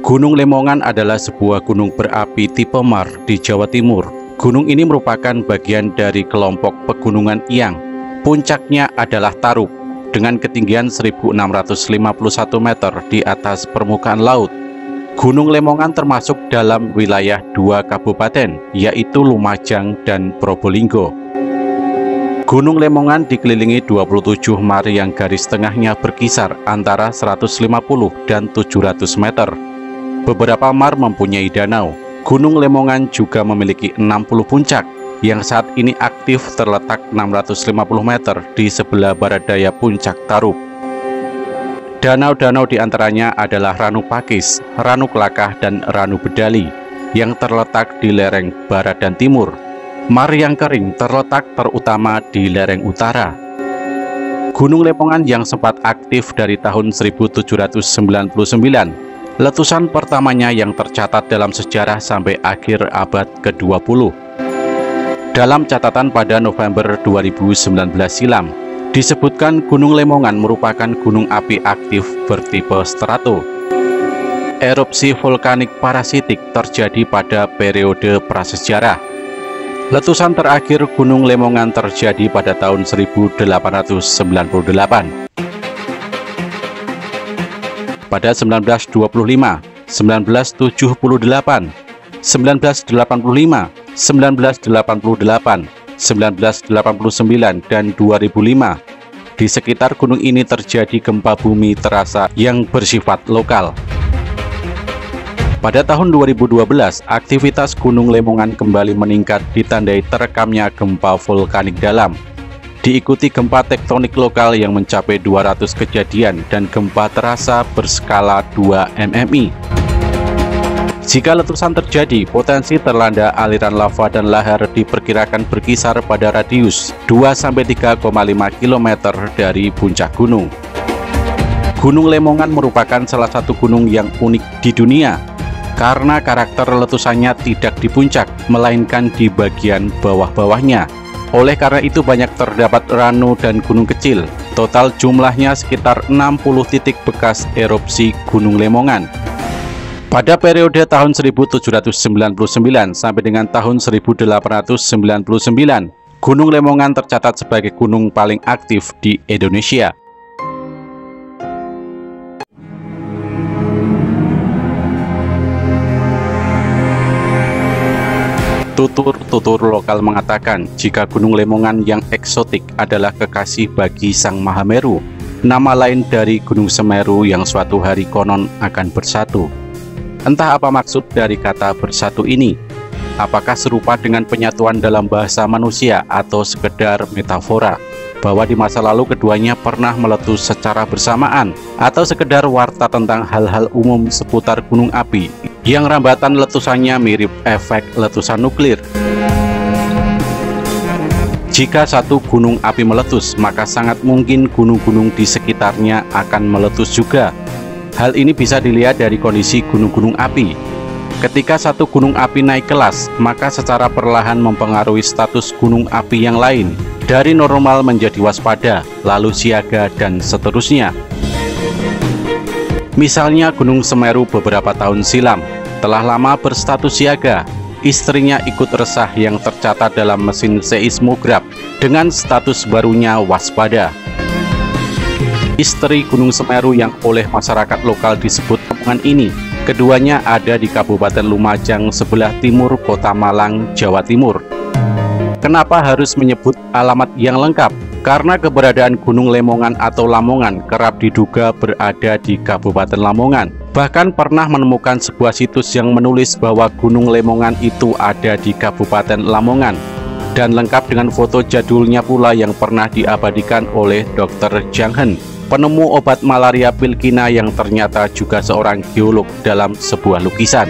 Gunung Lemongan adalah sebuah gunung berapi tipe Mar di Jawa Timur. Gunung ini merupakan bagian dari kelompok pegunungan Iyang. Puncaknya adalah Tarup dengan ketinggian 1651 meter di atas permukaan laut. Gunung Lemongan termasuk dalam wilayah dua kabupaten, yaitu Lumajang dan Probolinggo. Gunung Lemongan dikelilingi 27 mar yang garis tengahnya berkisar antara 150 dan 700 meter. Beberapa mar mempunyai danau. Gunung Lemongan juga memiliki 60 puncak yang saat ini aktif terletak 650 meter di sebelah barat daya puncak Tarup. Danau-danau diantaranya adalah Ranu Pakis, Ranu Kelakah, dan Ranu Bedali yang terletak di lereng barat dan timur. Mar yang kering terletak terutama di lereng utara. Gunung Lemongan yang sempat aktif dari tahun 1799, letusan pertamanya yang tercatat dalam sejarah sampai akhir abad ke-20. Dalam catatan pada November 2019 silam, disebutkan Gunung Lemongan merupakan gunung api aktif bertipe strato. Erupsi vulkanik parasitik terjadi pada periode prasejarah. Letusan terakhir Gunung Lemongan terjadi pada tahun 1898. Pada 1925, 1978, 1985, 1988, 1989, dan 2005. Di sekitar gunung ini terjadi gempa bumi terasa yang bersifat lokal. Pada tahun 2012, aktivitas Gunung Lemongan kembali meningkat ditandai terekamnya gempa vulkanik dalam. Diikuti gempa tektonik lokal yang mencapai 200 kejadian dan gempa terasa berskala 2 mmi. Jika letusan terjadi, potensi terlanda aliran lava dan lahar diperkirakan berkisar pada radius 2-3,5 km dari puncak gunung. Gunung Lemongan merupakan salah satu gunung yang unik di dunia karena karakter letusannya tidak di puncak, melainkan di bagian bawah-bawahnya. Oleh karena itu banyak terdapat ranu dan gunung kecil. Total jumlahnya sekitar 60 titik bekas erupsi Gunung Lemongan. Pada periode tahun 1799 sampai dengan tahun 1899, Gunung Lemongan tercatat sebagai gunung paling aktif di Indonesia. Tutur lokal mengatakan jika Gunung Lemongan yang eksotik adalah kekasih bagi Sang Mahameru, nama lain dari Gunung Semeru yang suatu hari konon akan bersatu. Entah apa maksud dari kata bersatu ini, apakah serupa dengan penyatuan dalam bahasa manusia atau sekedar metafora, bahwa di masa lalu keduanya pernah meletus secara bersamaan, atau sekedar warta tentang hal-hal umum seputar gunung api yang rambatan letusannya mirip efek letusan nuklir. Jika satu gunung api meletus, maka sangat mungkin gunung-gunung di sekitarnya akan meletus juga. Hal ini bisa dilihat dari kondisi gunung-gunung api. Ketika satu gunung api naik kelas, maka secara perlahan mempengaruhi status gunung api yang lain, dari normal menjadi waspada, lalu siaga, dan seterusnya. Misalnya Gunung Semeru beberapa tahun silam, telah lama berstatus siaga. Istrinya ikut resah yang tercatat dalam mesin seismograf dengan status barunya waspada. Istri Gunung Semeru yang oleh masyarakat lokal disebut Lemongan ini, keduanya ada di Kabupaten Lumajang sebelah timur Kota Malang, Jawa Timur. Kenapa harus menyebut alamat yang lengkap? Karena keberadaan Gunung Lemongan atau Lamongan kerap diduga berada di Kabupaten Lamongan. Bahkan pernah menemukan sebuah situs yang menulis bahwa Gunung Lemongan itu ada di Kabupaten Lamongan, dan lengkap dengan foto jadulnya pula yang pernah diabadikan oleh Dr. Jiang Hen, penemu obat malaria Pilkina yang ternyata juga seorang geolog dalam sebuah lukisan.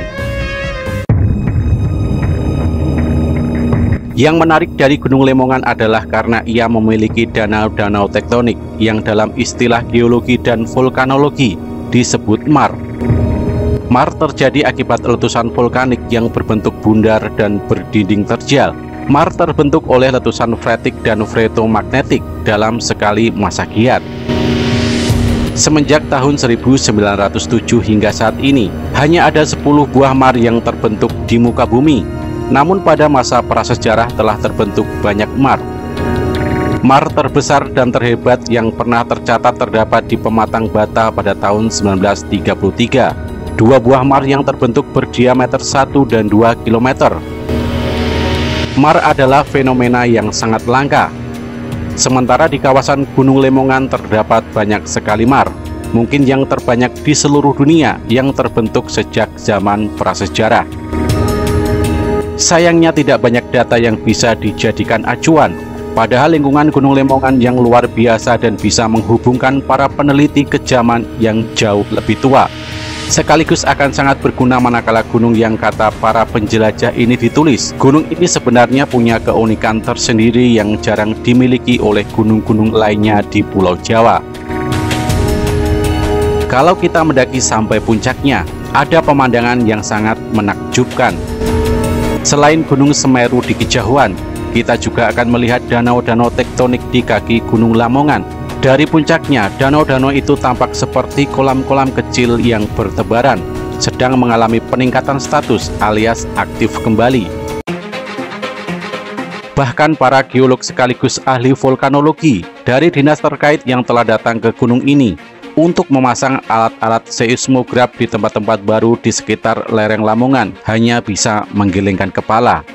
Yang menarik dari Gunung Lemongan adalah karena ia memiliki danau-danau tektonik yang dalam istilah geologi dan vulkanologi disebut mar. Mar terjadi akibat letusan vulkanik yang berbentuk bundar dan berdinding terjal. Mar terbentuk oleh letusan freatik dan freatomagnetik dalam sekali masa giat. Semenjak tahun 1907 hingga saat ini, hanya ada 10 buah mar yang terbentuk di muka bumi. Namun pada masa prasejarah telah terbentuk banyak mar. Mar terbesar dan terhebat yang pernah tercatat terdapat di Pematang Bata pada tahun 1933. 2 buah mar yang terbentuk berdiameter 1 dan 2 km. Mar adalah fenomena yang sangat langka. Sementara di kawasan Gunung Lemongan terdapat banyak sekali mar, mungkin yang terbanyak di seluruh dunia yang terbentuk sejak zaman prasejarah. Sayangnya tidak banyak data yang bisa dijadikan acuan, padahal lingkungan Gunung Lemongan yang luar biasa dan bisa menghubungkan para peneliti ke zaman yang jauh lebih tua. Sekaligus akan sangat berguna manakala gunung yang kata para penjelajah ini ditulis. Gunung ini sebenarnya punya keunikan tersendiri yang jarang dimiliki oleh gunung-gunung lainnya di Pulau Jawa. Kalau kita mendaki sampai puncaknya, ada pemandangan yang sangat menakjubkan. Selain Gunung Semeru di kejauhan, kita juga akan melihat danau-danau tektonik di kaki Gunung Lamongan. Dari puncaknya, danau-danau itu tampak seperti kolam-kolam kecil yang bertebaran, sedang mengalami peningkatan status alias aktif kembali. Bahkan para geolog sekaligus ahli vulkanologi dari dinas terkait yang telah datang ke gunung ini untuk memasang alat-alat seismograf di tempat-tempat baru di sekitar lereng Lamongan hanya bisa menggelengkan kepala.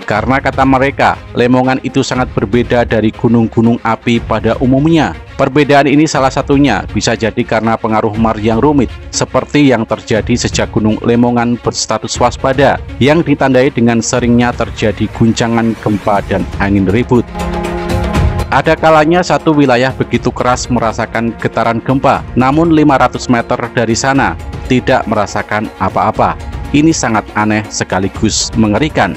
Karena kata mereka, Lemongan itu sangat berbeda dari gunung-gunung api pada umumnya. Perbedaan ini salah satunya bisa jadi karena pengaruh mar yang rumit, seperti yang terjadi sejak Gunung Lemongan berstatus waspada, yang ditandai dengan seringnya terjadi guncangan gempa dan angin ribut. Ada kalanya satu wilayah begitu keras merasakan getaran gempa, namun 500 meter dari sana tidak merasakan apa-apa. Ini sangat aneh sekaligus mengerikan.